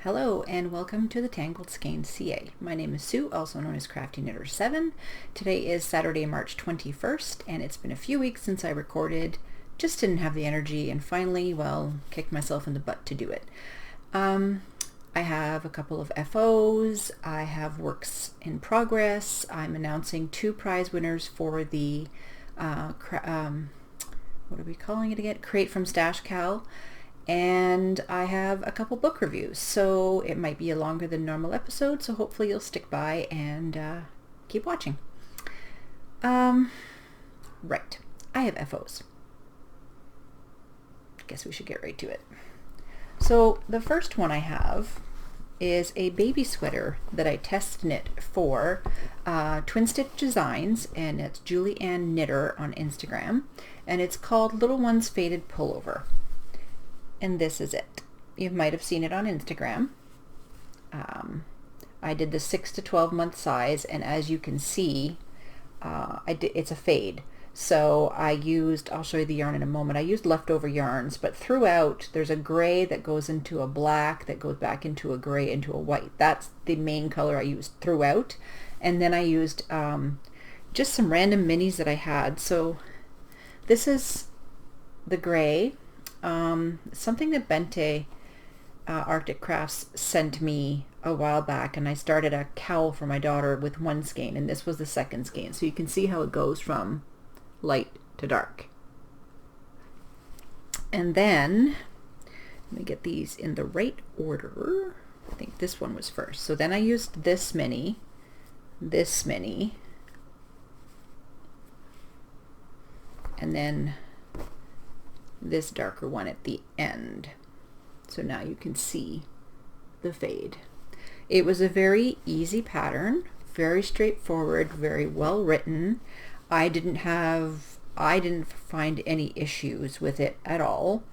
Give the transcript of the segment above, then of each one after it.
Hello and welcome to the Tangled Skein CA. My name is Sue, also known as Crafty Knitter 7. Today is Saturday, March 21st, and it's been a few weeks since I recorded. Just didn't have the energy and finally, well, kicked myself in the butt to do it. I have a couple of FOs, I have works in progress. I'm announcing 2 prize winners for the, what are we calling it again? Create from Stash Cal. And I have a couple book reviews, so it might be a longer than normal episode, so hopefully you'll stick by and keep watching. Right, I have FOs. I guess we should get right to it. So the first one I have is a baby sweater that I test knit for Twin Stitch Designs, and it's Julie Ann Knitter on Instagram, and it's called Little One's Faded Pullover. And this is it. You might have seen it on Instagram. I did the 6 to 12 month size, and as you can see, it's a fade. So I used, I'll show you the yarn in a moment, I used leftover yarns, but throughout there's a gray that goes into a black, that goes back into a gray, into a white. That's the main color I used throughout. And then I used just some random minis that I had. So this is the gray. Something that Bente Arctic Crafts sent me a while back, and I started a cowl for my daughter with one skein, and this was the second skein. So you can see how it goes from light to dark. And then, let me get these in the right order. I think this one was first. So then I used this mini, and then this darker one at the end. So now you can see the fade. It was a very easy pattern, very straightforward, very well written. I didn't find any issues with it at all.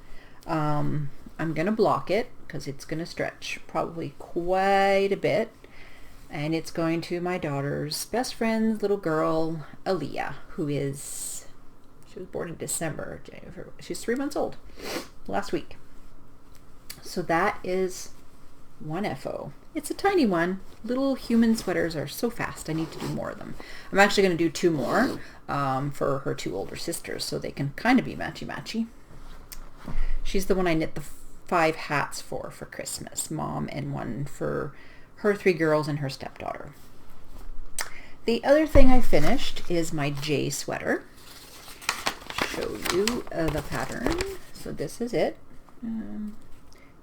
I'm gonna block it because it's gonna stretch probably quite a bit, and it's going to my daughter's best friend's little girl, Aaliyah, she was born in December. She's 3 months old, last week. So that is one FO. It's a tiny one. Little human sweaters are so fast. I need to do more of them. I'm actually going to do 2 more for her 2 older sisters, so they can kind of be matchy-matchy. She's the one I knit the 5 hats for Christmas, Mom, and one for her 3 girls and her stepdaughter. The other thing I finished is my J sweater. Show you the pattern. So this is it.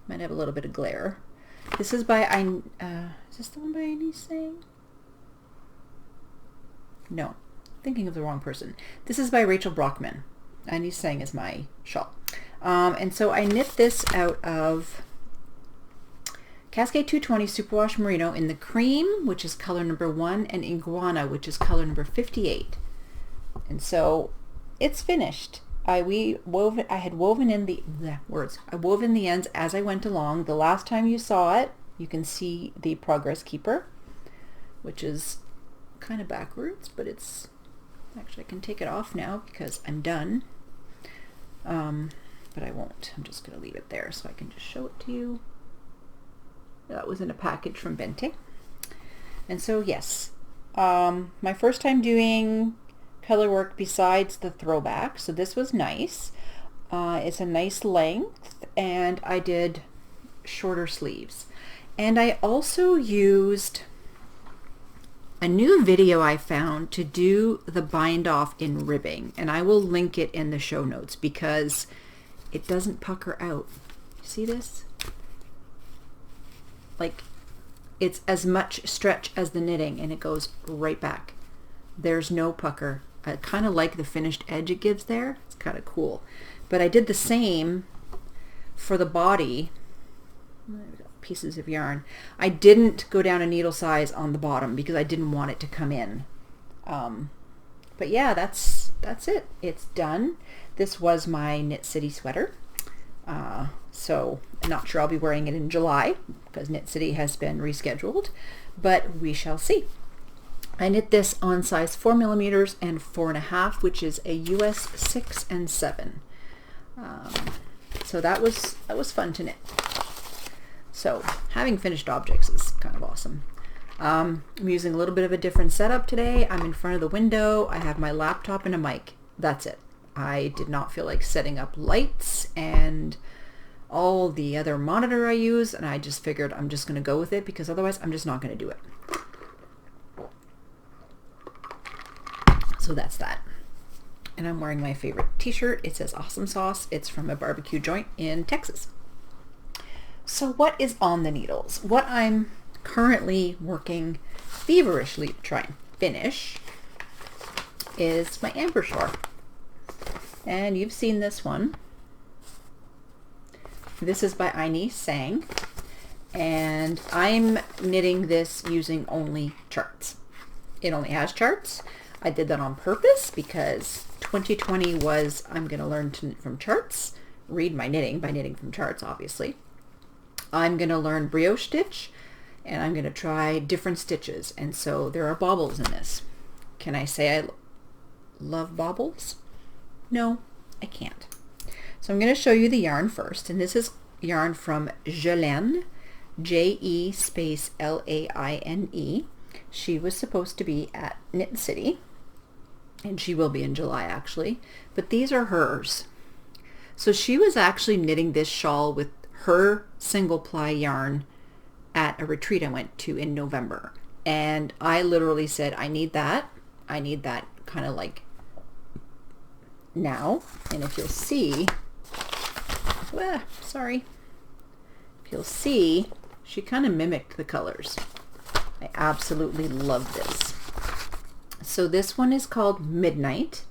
Might have a little bit of glare. This is by is this the one by Annie Sang? No, thinking of the wrong person. This is by Rachel Brockman. Annie Sang is my shawl. And so I knit this out of Cascade 220 Superwash Merino in the cream, which is color number 1, and Iguana, which is color number 58. And so it's finished. I had woven in the ends as I went along. The last time you saw it, you can see the progress keeper, which is kind of backwards, but it's actually, I can take it off now because I'm done. But I won't. I'm just going to leave it there so I can just show it to you. That was in a package from Bente. And so yes, my first time doing color work besides the throwback, so this was nice. It's a nice length, and I did shorter sleeves. And I also used a new video I found to do the bind off in ribbing, and I will link it in the show notes because it doesn't pucker out. You see this? Like, it's as much stretch as the knitting, and it goes right back. There's no pucker. I kind of like the finished edge it gives there. It's kind of cool. But I did the same for the body. Pieces of yarn. I didn't go down a needle size on the bottom because I didn't want it to come in. But yeah, that's it. It's done. This was my Knit City sweater. So I'm not sure I'll be wearing it in July because Knit City has been rescheduled, but we shall see. I knit this on size 4mm and 4.5, which is a US 6 and 7. So that was fun to knit. So having finished objects is kind of awesome. I'm using a little bit of a different setup today. I'm in front of the window. I have my laptop and a mic. That's it. I did not feel like setting up lights and all the other monitor I use, and I just figured I'm just going to go with it because otherwise I'm just not going to do it. So that's that. And I'm wearing my favorite t-shirt. It says Awesome Sauce. It's from a barbecue joint in Texas. So what is on the needles? What I'm currently working feverishly to try and finish is my amber shawl. And you've seen this one. This is by Aini Sang, and I'm knitting this using only charts. It only has charts. I did that on purpose because 2020 was I'm going to learn to knit from charts, read my knitting by knitting from charts, obviously. I'm going to learn brioche stitch, and I'm going to try different stitches, and so there are baubles in this. Can I say I love baubles? No, I can't. So I'm going to show you the yarn first, and this is yarn from Jelaine, J-E space L-A-I-N-E. She was supposed to be at Knit City, and she will be in July actually, but these are hers. So she was actually knitting this shawl with her single ply yarn at a retreat I went to in November, and I literally said, I need that kind of like now. And if you'll see, if you'll see, she kind of mimicked the colors. I absolutely love this. So this one is called Midnight,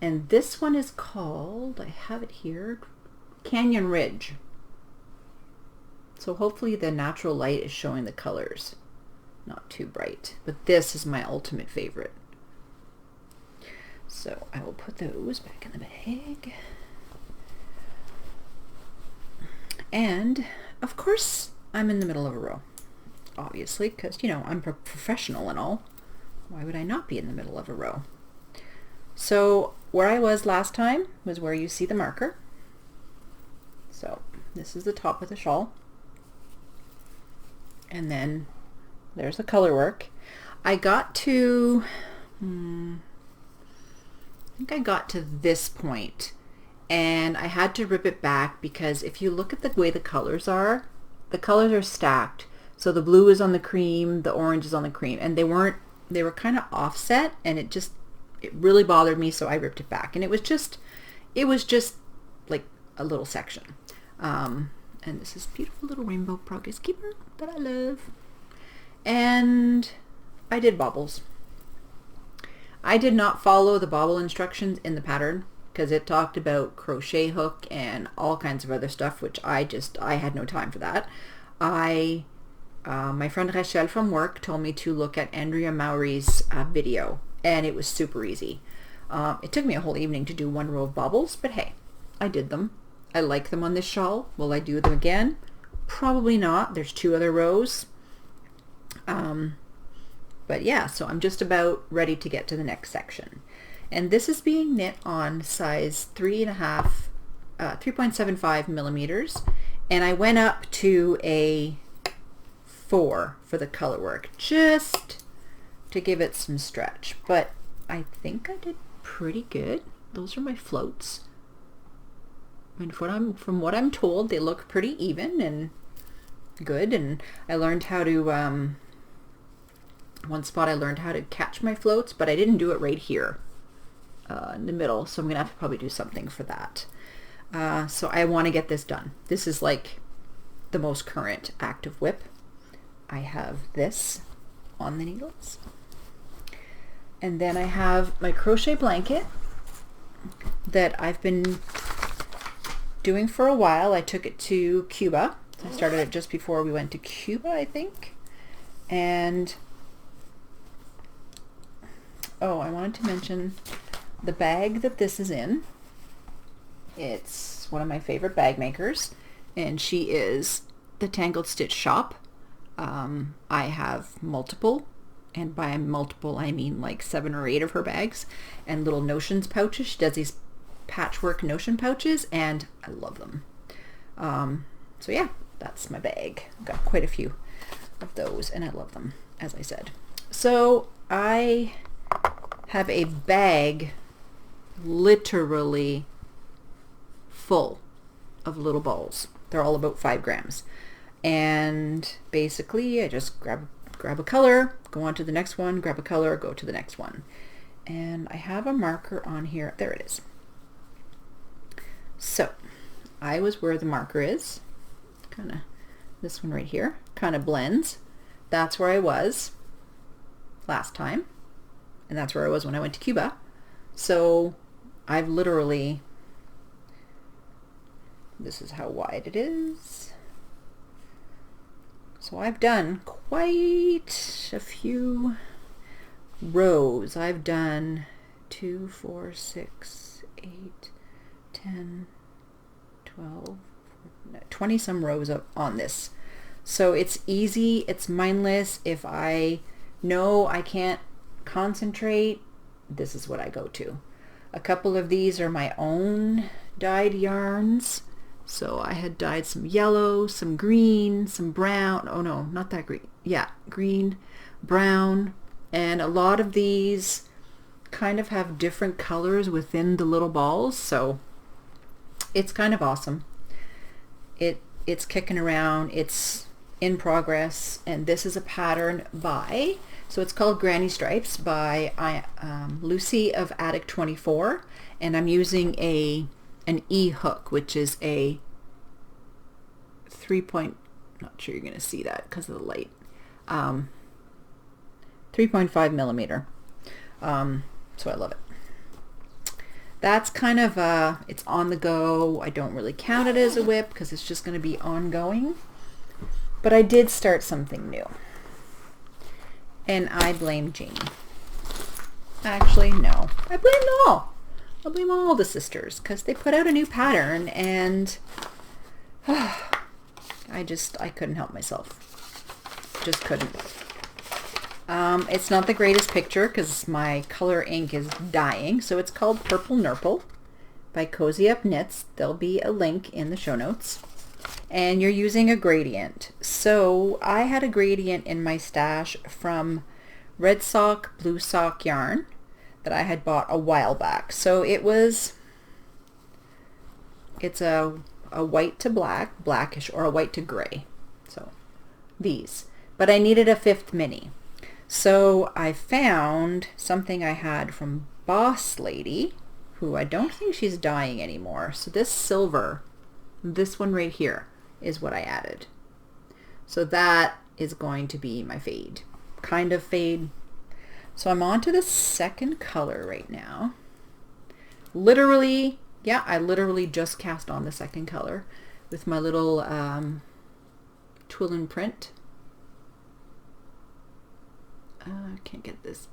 and this one is called, I have it here, Canyon Ridge. So hopefully the natural light is showing the colors, not too bright, but this is my ultimate favorite. So I will put those back in the bag. And of course I'm in the middle of a row, obviously, because, you know, I'm a professional and all. Why would I not be in the middle of a row? So where I was last time was where you see the marker. So this is the top of the shawl. And then there's the color work. I got to, I think I got to this point, and I had to rip it back because if you look at the way the colors are stacked. So the blue is on the cream, the orange is on the cream, and they were kind of offset, and it really bothered me, so I ripped it back. And it was just like a little section. And this is beautiful little rainbow progress keeper that I love. And I did bobbles. I did not follow the bobble instructions in the pattern because it talked about crochet hook and all kinds of other stuff, which I had no time for that. My friend Rachel from work told me to look at Andrea Mowry's video, and it was super easy. It took me a whole evening to do one row of bobbles, but hey, I did them. I like them on this shawl. Will I do them again? Probably not. There's 2 other rows. But yeah, so I'm just about ready to get to the next section. And this is being knit on size 3.75 millimeters. And I went up to a 4 for the color work, just to give it some stretch. But I think I did pretty good. Those are my floats. And from what I'm told, they look pretty even and good. And I learned how to, one spot I learned how to catch my floats, but I didn't do it right here in the middle. So I'm going to have to probably do something for that. So I want to get this done. This is like the most current active whip. I have this on the needles. And then I have my crochet blanket that I've been doing for a while. I took it to Cuba. I started it just before we went to Cuba, I think. And I wanted to mention the bag that this is in. It's one of my favorite bag makers, and she is the Tangled Stitch Shop. I have multiple, and by multiple I mean like 7 or 8 of her bags, and little notions pouches. She does these patchwork notion pouches, and I love them. So yeah, that's my bag. I've got quite a few of those and I love them, as I said. So I have a bag literally full of little balls. They're all about 5 grams. And basically I just grab a color, go on to the next one, grab a color, go to the next one. And I have a marker on here. There it is. So I was where the marker is. Kind of this one right here. Kind of blends. That's where I was last time. And that's where I was when I went to Cuba. So I've literally, this is how wide it is. So I've done quite a few rows. I've done 2, 4, 6, 8, 10, 12, 20 some rows on this. So it's easy, it's mindless. If I know I can't concentrate, this is what I go to. A couple of these are my own dyed yarns. So I had dyed some yellow, some green, some brown. Oh no, not that green. Yeah, green, brown. And a lot of these kind of have different colors within the little balls. So it's kind of awesome. It's kicking around. It's in progress. And this is a pattern by, so it's called Granny Stripes by Lucy of Attic 24. And I'm using an E hook, which is a not sure you're going to see that because of the light, 3.5 millimeter. So I love it. That's kind of it's on the go. I don't really count it as a whip because it's just going to be ongoing, but I did start something new, and I blame Jean. Actually, no, I blame them all. I blame all the sisters because they put out a new pattern and I couldn't help myself. Just couldn't. It's not the greatest picture because my color ink is dying. So it's called Purple Nurple by Cozy Up Knits. There'll be a link in the show notes. And you're using a gradient. So I had a gradient in my stash from Red Sock, Blue Sock yarn that I had bought a while back. So it's a white to black, blackish, or a white to gray. So these. But I needed a 5th mini. So I found something I had from Boss Lady, who I don't think she's dyeing anymore. So this silver, this one right here, is what I added. So that is going to be my fade. Kind of fade. So I'm on to the second color right now. Literally, yeah, I literally just cast on the second color with my little twill and print. I can't get this.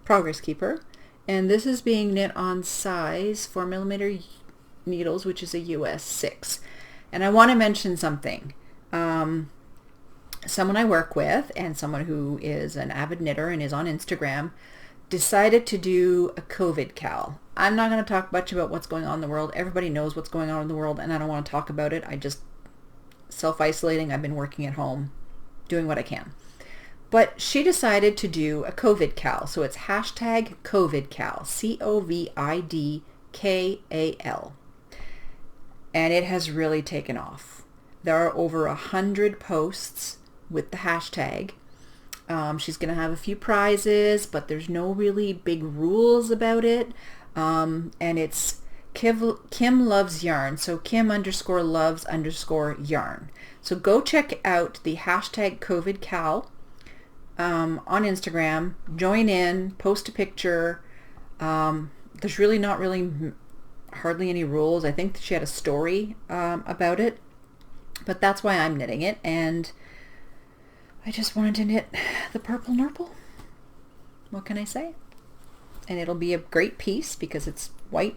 Progress Keeper. And this is being knit on size 4mm needles, which is a US 6. And I want to mention something. Someone I work with and someone who is an avid knitter and is on Instagram decided to do a kovatcal. I'm not going to talk much about what's going on in the world. Everybody knows what's going on in the world and I don't want to talk about it. I just self-isolating. I've been working at home, doing what I can. But she decided to do a kovatcal. So it's hashtag kovidcal, COVIDKAL. And it has really taken off. There are over 100 posts with the hashtag. She's going to have a few prizes, but there's no really big rules about it. And it's Kim Loves Yarn. So Kim_loves_yarn. So go check out the hashtag kovidcal on Instagram. Join in, post a picture. There's really not hardly any rules. I think she had a story about it, but that's why I'm knitting it, and I just wanted to knit the Purple Nurple. What can I say? And it'll be a great piece because it's white,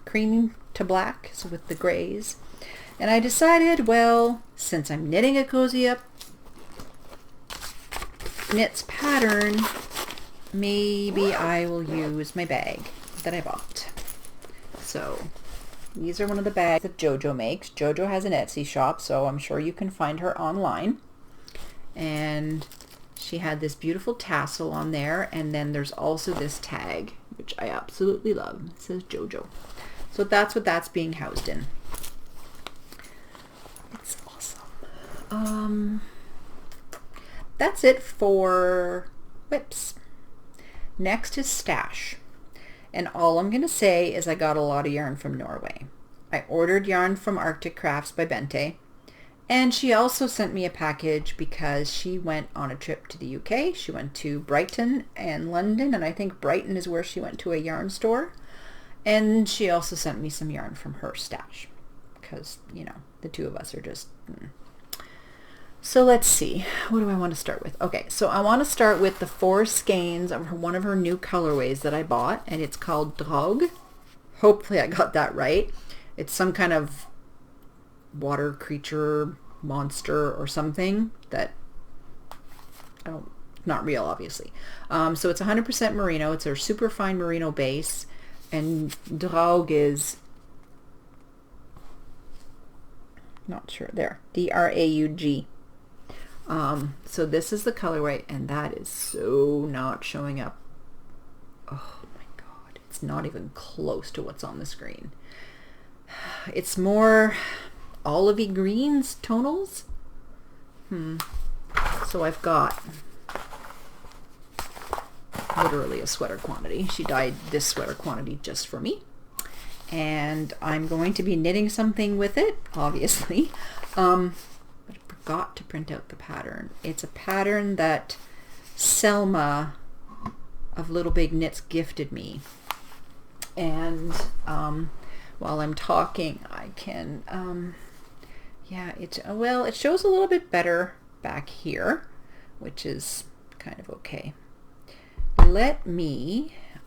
cream to black, so with the grays. And I decided, well, since I'm knitting a Cozy Up Knits pattern, maybe I will use my bag that I bought. So These are one of the bags that Jojo makes. Jojo has an Etsy shop, so I'm sure you can find her online. And she had this beautiful tassel on there, and then there's also this tag, which I absolutely love. It says Jojo. So that's what that's being housed in. It's awesome. That's it for whips. Next is stash. And all I'm going to say is I got a lot of yarn from Norway. I ordered yarn from Arctic Crafts by Bente. And she also sent me a package because she went on a trip to the UK. She went to Brighton and London, and I think Brighton is where she went to a yarn store. And she also sent me some yarn from her stash because, you know, the two of us are just... So let's see, what do I want to start with? Okay, so I want to start with the 4 skeins of one of her new colorways that I bought, and it's called Drog. Hopefully I got that right. It's some kind of water creature, monster or something that, I don't, not real obviously. So it's 100% merino. It's a super fine merino base, and Drog is, not sure, there, D-R-A-U-G. So this is the colorway, and that is so not showing up. Oh my god, it's not even close to what's on the screen. It's more olivey greens tonals. So I've got literally a sweater quantity. She dyed this sweater quantity just for me, and I'm going to be knitting something with it, obviously. But I forgot to print out the pattern. It's a pattern that Selma of Little Big Knits gifted me, and while I'm talking I can yeah, well, it shows a little bit better back here, which is kind of okay.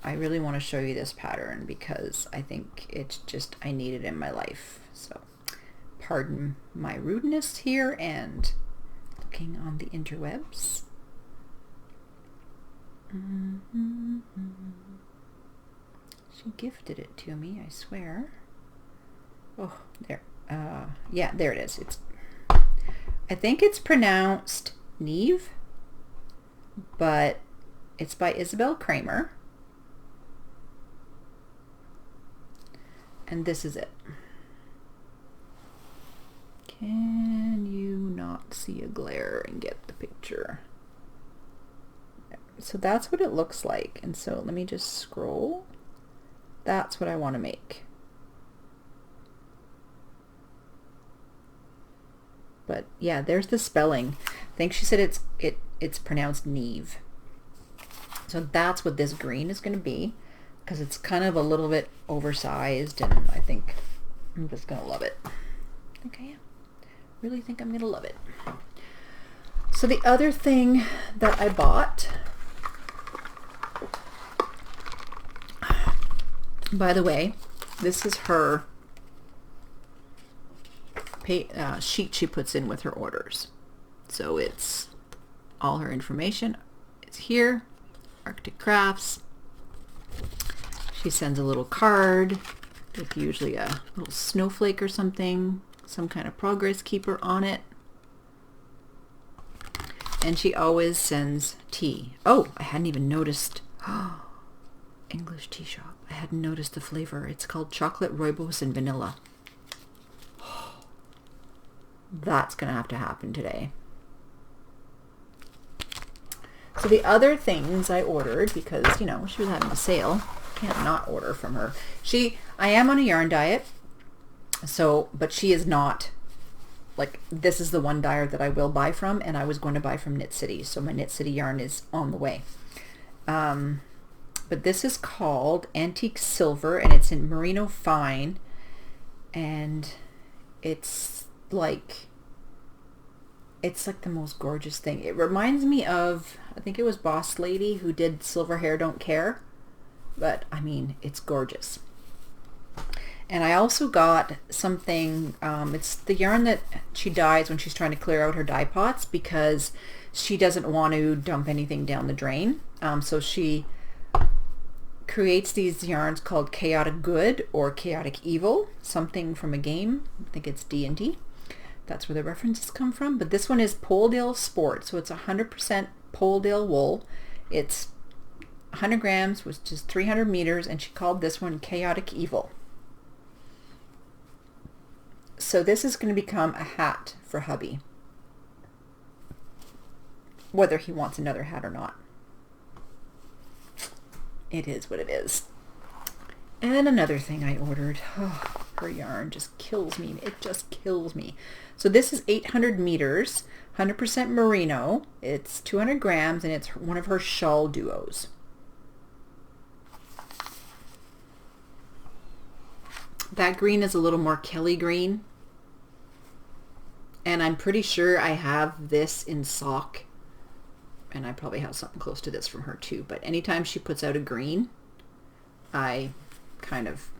I really want to show you this pattern because I think it's just, I need it in my life. So pardon my rudeness here and looking on the interwebs. She gifted it to me, I swear. Oh, there. Yeah, there it is. I think it's pronounced Neve, but it's by Isabel Kramer. And this is it. Can you not see a glare and get the picture? So that's what it looks like. And so let me just scroll. That's what I want to make. But yeah, there's the spelling. I think she said it's pronounced Neve. So that's what this green is going to be, because it's kind of a little bit oversized, and I think I'm just going to love it. I think I am. Really think I'm going to love it. So the other thing that I bought, by the way, this is her sheet she puts in with her orders. So it's all her information. It's here, Arctic Crafts. She sends a little card with usually a little snowflake or something, some kind of progress keeper on it. And she always sends tea. Oh, I hadn't even noticed. English tea shop. I hadn't noticed the flavor. It's called chocolate rooibos and vanilla. That's gonna have to happen today. So the other things I ordered, because, you know, she was having a sale, can't not order from her. I am on a yarn diet, so, but she is not, like, this is the one dyer that I will buy from, and I was going to buy from Knit City, so my Knit City yarn is on the way. But this is called Antique Silver, and it's in Merino Fine, and it's like the most gorgeous thing. It reminds me of, I think it was Boss Lady who did Silver Hair Don't Care, but I mean, it's gorgeous. And I also got something, it's the yarn that she dyes when she's trying to clear out her dye pots, because she doesn't want to dump anything down the drain. So she creates these yarns called Chaotic Good or Chaotic Evil, something from a game. I think it's D&D. That's where the references come from. But this one is Poledale Sport, so it's 100% Poledale wool. It's 100 grams, which is 300 meters, and she called this one Chaotic Evil. So this is going to become a hat for hubby, whether he wants another hat or not. It is what it is. And another thing I ordered. Oh, her yarn just kills me. It just kills me. So this is 800 meters, 100% merino. It's 200 grams, and it's one of her shawl duos. That green is a little more Kelly green. And I'm pretty sure I have this in sock. And I probably have something close to this from her too. But anytime she puts out a green, I kind of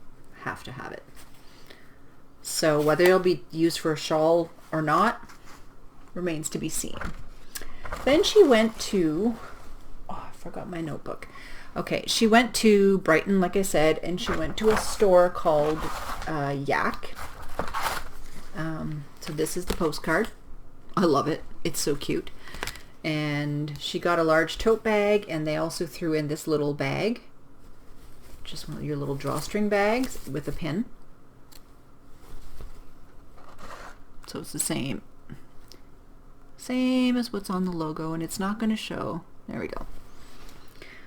have to have it. So whether it'll be used for a shawl or not remains to be seen. Then she went to, oh, I forgot my notebook. Okay, she went to Brighton, like I said, and she went to a store called Yak. So this is the postcard. I love it. It's so cute. And she got a large tote bag, and they also threw in this little bag, just one of your little drawstring bags with a pin. So it's the same as what's on the logo, and it's not going to show. There we go.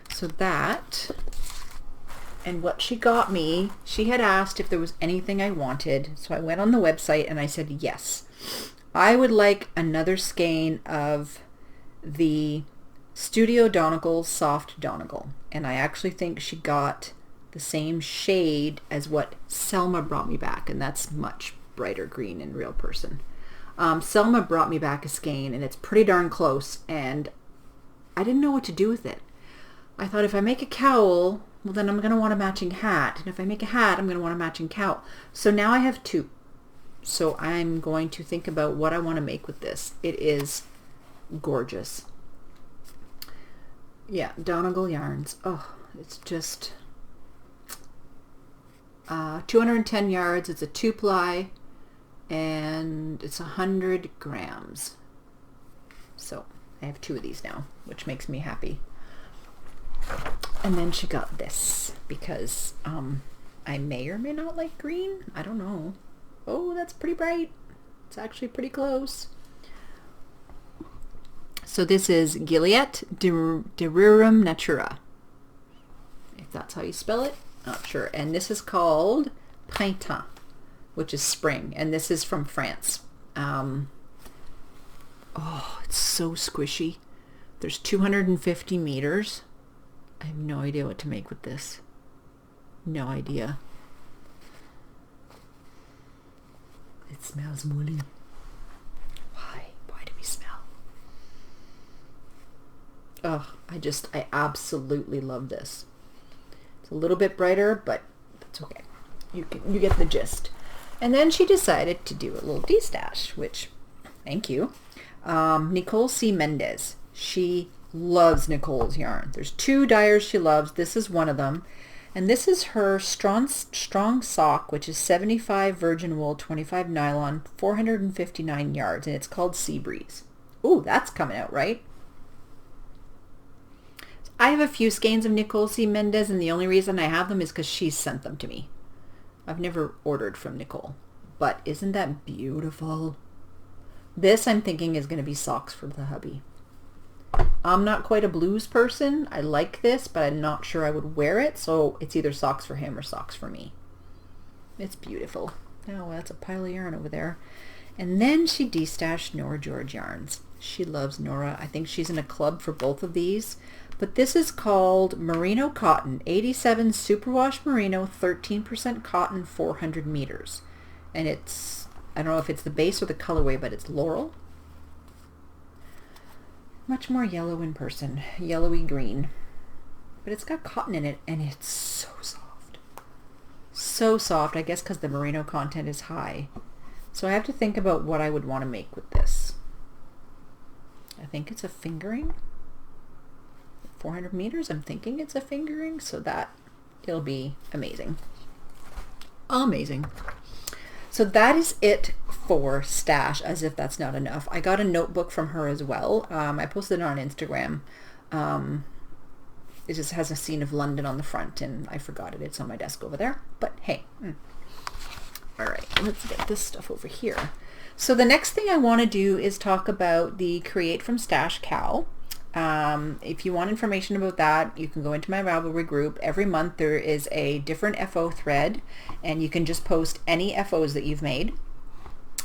So that, and what she got me, she had asked if there was anything I wanted, so I went on the website and I said yes. I would like another skein of the Studio Donegal Soft Donegal, and I actually think she got the same shade as what Selma brought me back, and that's much brighter green in real person. Selma brought me back a skein, and it's pretty darn close, and I didn't know what to do with it. I thought if I make a cowl, well then I'm going to want a matching hat, and if I make a hat I'm going to want a matching cowl. So now I have two. So I'm going to think about what I want to make with this. It is gorgeous. Yeah, Donegal yarns. Oh, it's just 210 yards. It's a 2-ply, and it's 100 grams. So I have two of these now, which makes me happy. And then she got this because I may or may not like green. I don't know. Oh, that's pretty bright. It's actually pretty close. So this is Gilead de Rerum Natura, if that's how you spell it. Not sure. And this is called Printemps, which is spring. And this is from France. Oh, it's so squishy. There's 250 meters. I have no idea what to make with this. No idea. It smells woolly. Why? Why do we smell? Oh, I absolutely love this. It's a little bit brighter, but that's okay. You get the gist. And then she decided to do a little de-stash, which, thank you. Nicole C. Mendez. She loves Nicole's yarn. There's two dyers she loves. This is one of them. And this is her strong sock, which is 75 virgin wool, 25 nylon, 459 yards, and it's called Sea Breeze. Ooh, that's coming out, right? I have a few skeins of Nicole C. Mendez, and the only reason I have them is because she sent them to me. I've never ordered from Nicole, but isn't that beautiful? This, I'm thinking, is going to be socks for the hubby. I'm not quite a blues person. I like this, but I'm not sure I would wear it, so it's either socks for him or socks for me. It's beautiful. Oh, that's a pile of yarn over there. And then she destashed Nora George yarns. She loves Nora. I think she's in a club for both of these. But this is called Merino Cotton, 87 Superwash Merino, 13% cotton, 400 meters. And it's, I don't know if it's the base or the colorway, but it's Laurel. Much more yellow in person, yellowy green. But it's got cotton in it, and it's so soft. So soft, I guess because the merino content is high. So I have to think about what I would want to make with this. I think it's a fingering. 400 meters, I'm thinking it's a fingering, so that It'll be amazing. Amazing. So that is it for stash, as if that's not enough. I got a notebook from her as well. I posted it on Instagram. It just has a scene of London on the front, and I forgot it. It's on my desk over there. But hey. All right, let's get this stuff over here. So the next thing I want to do is talk about the Create from Stash Cal. If you want information about that, you can go into my Ravelry group. Every month there is a different FO thread, and you can just post any FOs that you've made.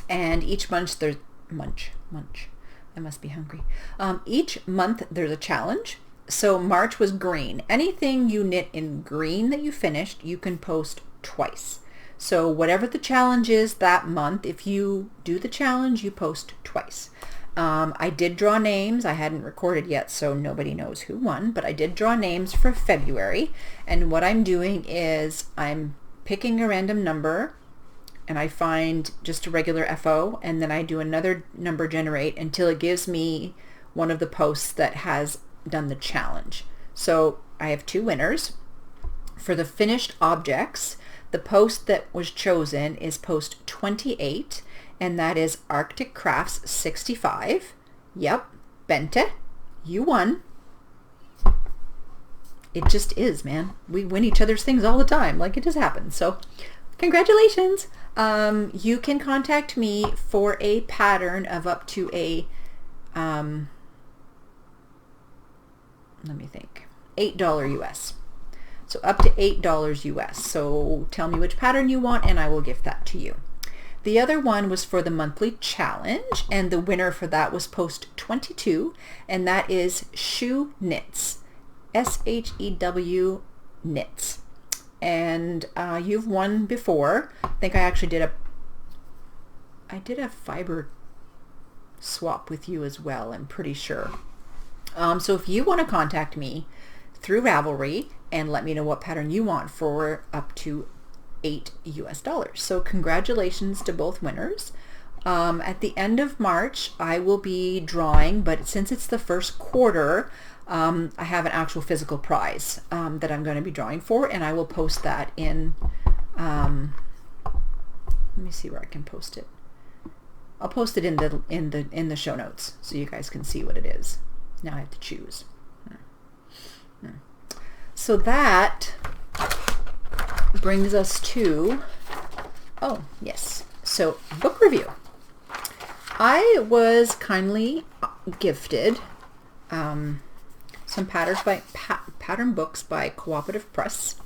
And each month there's I must be hungry. Each month there's a challenge. So March was green. Anything you knit in green that you finished, you can post twice. So whatever the challenge is that month, if you do the challenge, you post twice. I did draw names. I hadn't recorded yet, so nobody knows who won, but I did draw names for February. And what I'm doing is I'm picking a random number, and I find just a regular FO, and then I do another number generate until it gives me one of the posts that has done the challenge. So I have 2 winners. For the finished objects, the post that was chosen is post 28, and that is Arctic Crafts 65. Yep, Bente, you won. It just is, man. We win each other's things all the time. Like, it just happens. So congratulations. You can contact me for a pattern of up to a, let me think, $8 US. So up to $8 US. So tell me which pattern you want and I will gift that to you. The other one was for the monthly challenge, and the winner for that was post 22, and that is Shoe Knits. SHEW Knits. And you've won before. I think I actually did a fiber swap with you as well, I'm pretty sure. So if you want to contact me through Ravelry and let me know what pattern you want for up to $8 US. So congratulations to both winners. At the end of March, I will be drawing, but since it's the first quarter, I have an actual physical prize that I'm going to be drawing for, and I will post that in, let me see where I can post it. I'll post it in the show notes so you guys can see what it is. Now I have to choose. So that brings us to, oh yes, so book review. I was kindly gifted some pattern books by Cooperative Press,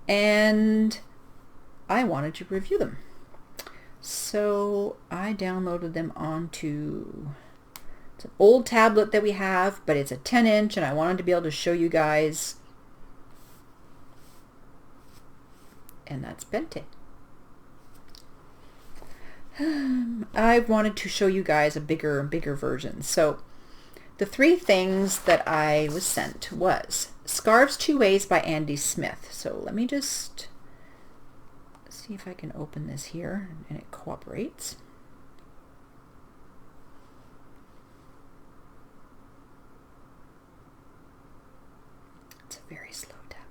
and I wanted to review them. So I downloaded them onto, it's an old tablet that we have, but it's a 10-inch, and I wanted to be able to show you guys. And that's Bente. I wanted to show you guys a bigger version. So the 3 things that I was sent was Scarves 2 Ways by Andy Smith. So let me just see if I can open this here and it cooperates. It's a very slow tablet.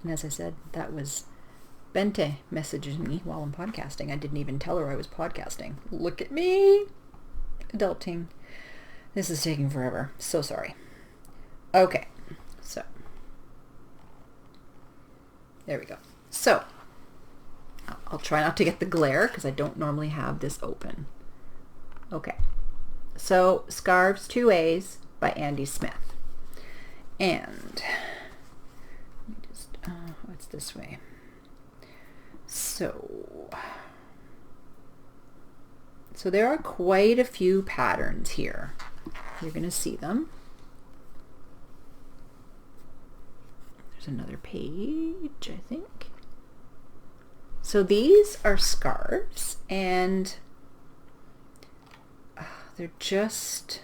And as I said, that was Bente messaging me while I'm podcasting. I didn't even tell her I was podcasting. Look at me! Adulting. This is taking forever. So sorry. Okay, so there we go. So I'll try not to get the glare because I don't normally have this open. Okay, so Scarves 2 Ways by Andy Smith. And let me just, it's this way. So there are quite a few patterns here. You're going to see them. There's another page, I think. So these are scarves, and they're just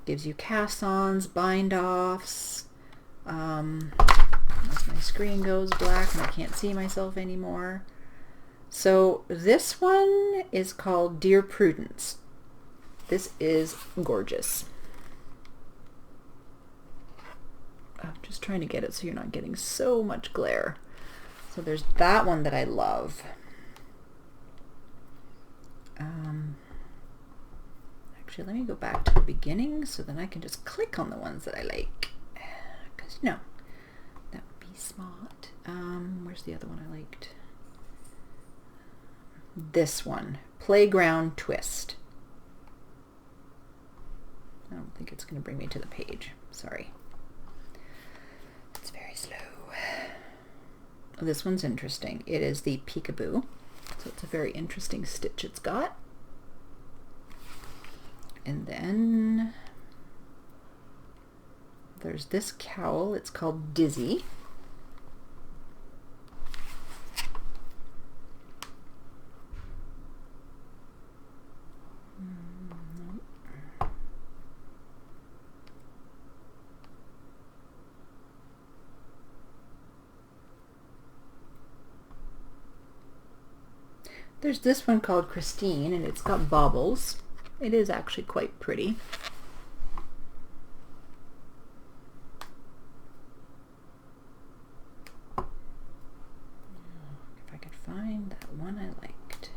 gives you cast-ons, bind-offs. As my screen goes black and I can't see myself anymore. So this one is called Dear Prudence. This is gorgeous. I'm just trying to get it so you're not getting so much glare. So there's that one that I love. Actually, let me go back to the beginning so then I can just click on the ones that I like. Because, you know, that would be smart. Where's the other one I liked? This one, Playground Twist. I don't think it's going to bring me to the page. Sorry. It's very slow. This one's interesting. It is the Peekaboo. So it's a very interesting stitch it's got. And then there's this cowl. It's called Dizzy. There's this one called Christine, and it's got baubles. It is actually quite pretty. If I could find that one I liked.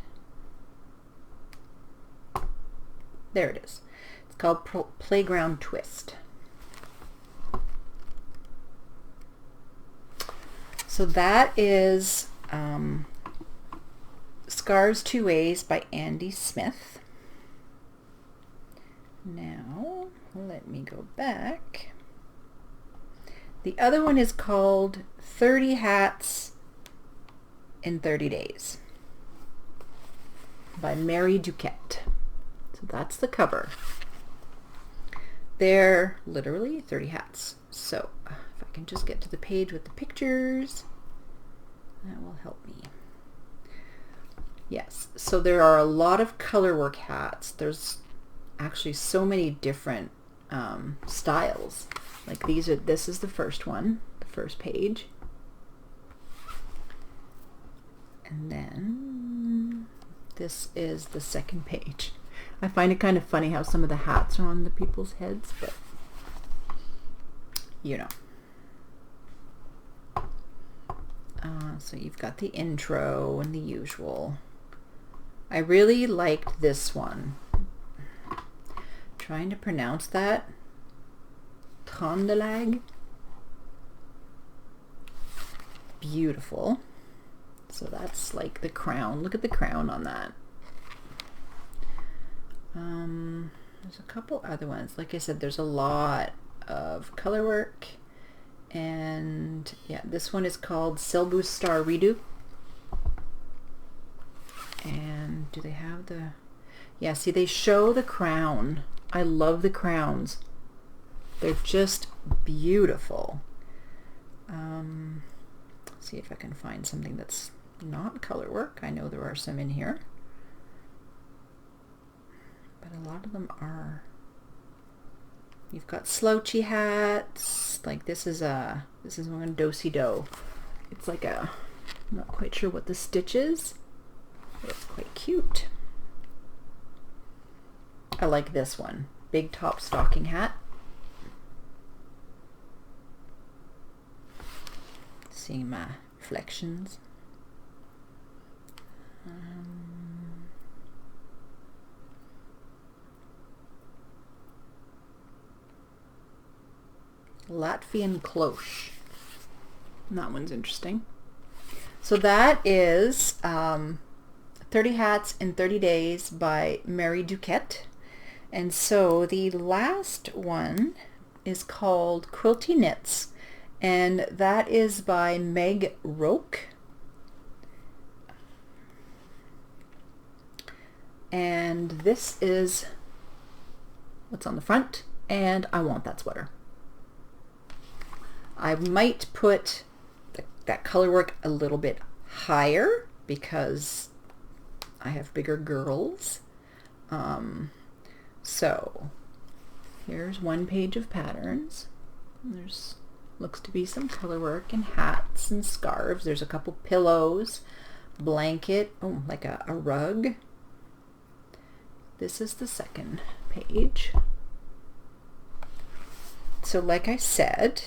There it is. It's called Playground Twist. So that is Scarves Two Ways by Andy Smith. Now, let me go back. The other one is called 30 Hats in 30 Days by Mary Duquette. So that's the cover. They're literally 30 hats. So if I can just get to the page with the pictures, that will help me. Yes, so there are a lot of colorwork hats. There's actually so many different styles. Like this is the first one, the first page. And then this is the second page. I find it kind of funny how some of the hats are on the people's heads, but you know. So you've got the intro and the usual. I really liked this one. Trying to pronounce that. Trondelag. Beautiful. So that's like the crown. Look at the crown on that. There's a couple other ones. Like I said, there's a lot of color work. And yeah, this one is called Selbus Star Redo. And do they have the... Yeah, see, they show the crown. I love the crowns. They're just beautiful. See if I can find something that's not color work. I know there are some in here, but a lot of them are. You've got slouchy hats. Like this is one do-si-do. It's like a, I'm not quite sure what the stitch is. It's quite cute. I like this one. Big top stocking hat. Seeing my reflections. Latvian cloche. That one's interesting. So that is 30 Hats in 30 Days by Mary Duquette. And so the last one is called Quilting Knits, and that is by Meg Roke. And this is what's on the front, and I want that sweater. I might put that color work a little bit higher because I have bigger girls. So here's one page of patterns. There's looks to be some color work and hats and scarves. There's a couple pillows. blanket, oh, like a rug. This is the second page. So like I said,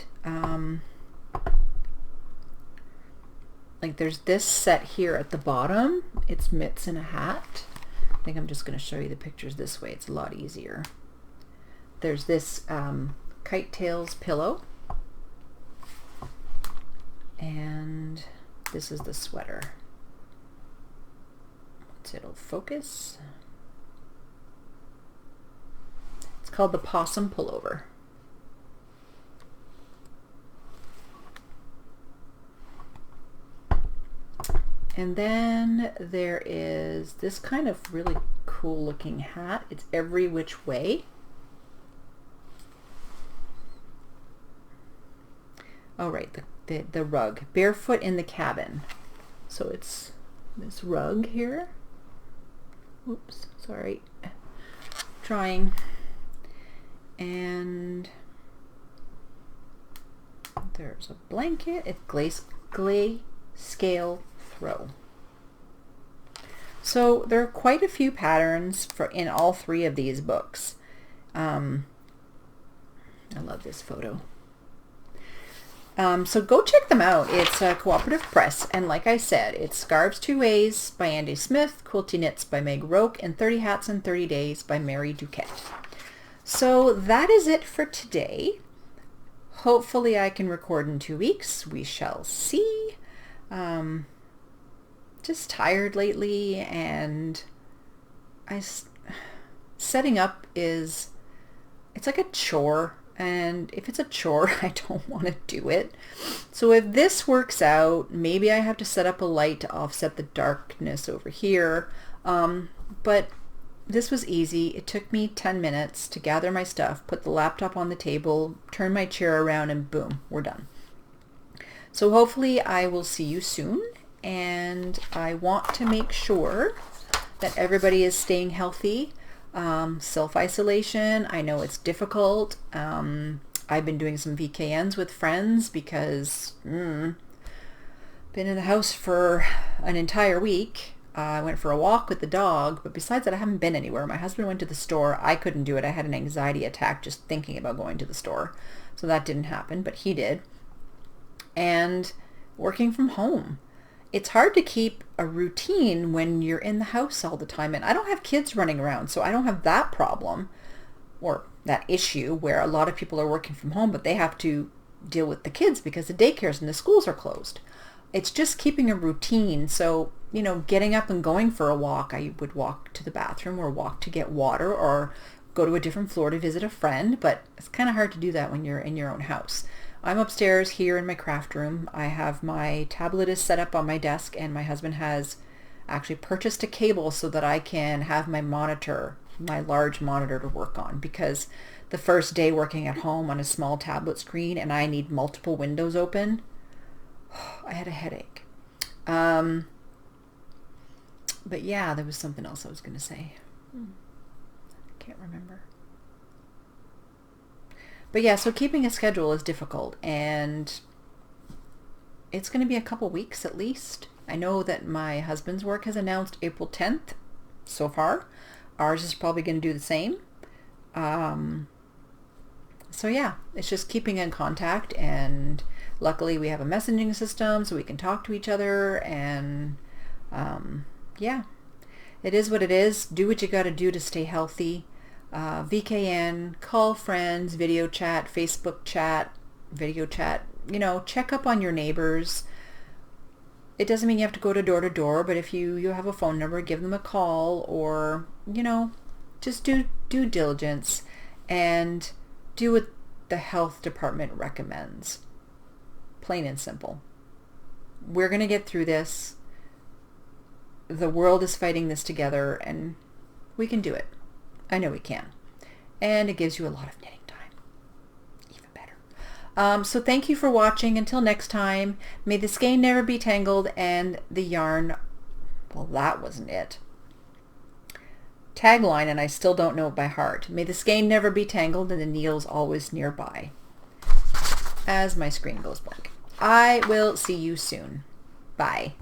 like there's this set here at the bottom. It's mitts and a hat. I think I'm just going to show you the pictures this way. It's a lot easier. There's this kite tails pillow. And this is the sweater. It'll focus. It's called the possum pullover. And then there is this kind of really cool looking hat. It's every which way. Oh right, the rug. Barefoot in the cabin. So it's this rug here. Oops, sorry. Trying. And there's a blanket. It's grayscale throw. So there are quite a few patterns in all three of these books. I love this photo. So go check them out. It's a cooperative press, and like I said, it's Scarves Two Ways by Andy Smith, Quilting Knits by Meg Roke, and 30 Hats in 30 Days by Mary Duquette. So that is it for today. Hopefully I can record in 2 weeks. We shall see. Just tired lately, and setting up it's like a chore. And if it's a chore, I don't want to do it. So if this works out, maybe I have to set up a light to offset the darkness over here. But this was easy. It took me 10 minutes to gather my stuff, put the laptop on the table, turn my chair around, and boom, we're done. So hopefully I will see you soon. And I want to make sure that everybody is staying healthy. Self-isolation, I know it's difficult. I've been doing some VKNs with friends because been in the house for an entire week. I went for a walk with the dog, but besides that I haven't been anywhere. My husband went to the store. I couldn't do it. I had an anxiety attack just thinking about going to the store. So that didn't happen, but he did. And working from home. It's hard to keep a routine when you're in the house all the time. And I don't have kids running around, so I don't have that problem or that issue where a lot of people are working from home, but they have to deal with the kids because the daycares and the schools are closed. It's just keeping a routine. So, you know, getting up and going for a walk, I would walk to the bathroom or walk to get water or go to a different floor to visit a friend, but it's kind of hard to do that when you're in your own house. I'm upstairs here in my craft room. I have my tablet is set up on my desk, and my husband has actually purchased a cable so that I can have my monitor, my large monitor to work on, because the first day working at home on a small tablet screen and I need multiple windows open, I had a headache. But yeah, there was something else I was going to say. I can't remember. But yeah, so keeping a schedule is difficult, and it's going to be a couple weeks at least. I know that my husband's work has announced April 10th so far. Ours is probably going to do the same. So yeah, it's just keeping in contact, and luckily we have a messaging system so we can talk to each other, and yeah, it is what it is. Do what you got to do to stay healthy. VKN, call friends, video chat, Facebook chat, video chat, you know, check up on your neighbors. It doesn't mean you have to go to door, but if you have a phone number, give them a call, or, you know, just do due diligence and do what the health department recommends. Plain and simple. We're going to get through this. The world is fighting this together, and we can do it. I know we can. And it gives you a lot of knitting time. Even better. So thank you for watching. Until next time, may the skein never be tangled and the yarn, well, that wasn't it. Tagline, and I still don't know it by heart. May the skein never be tangled and the needles always nearby. As my screen goes blank. I will see you soon. Bye.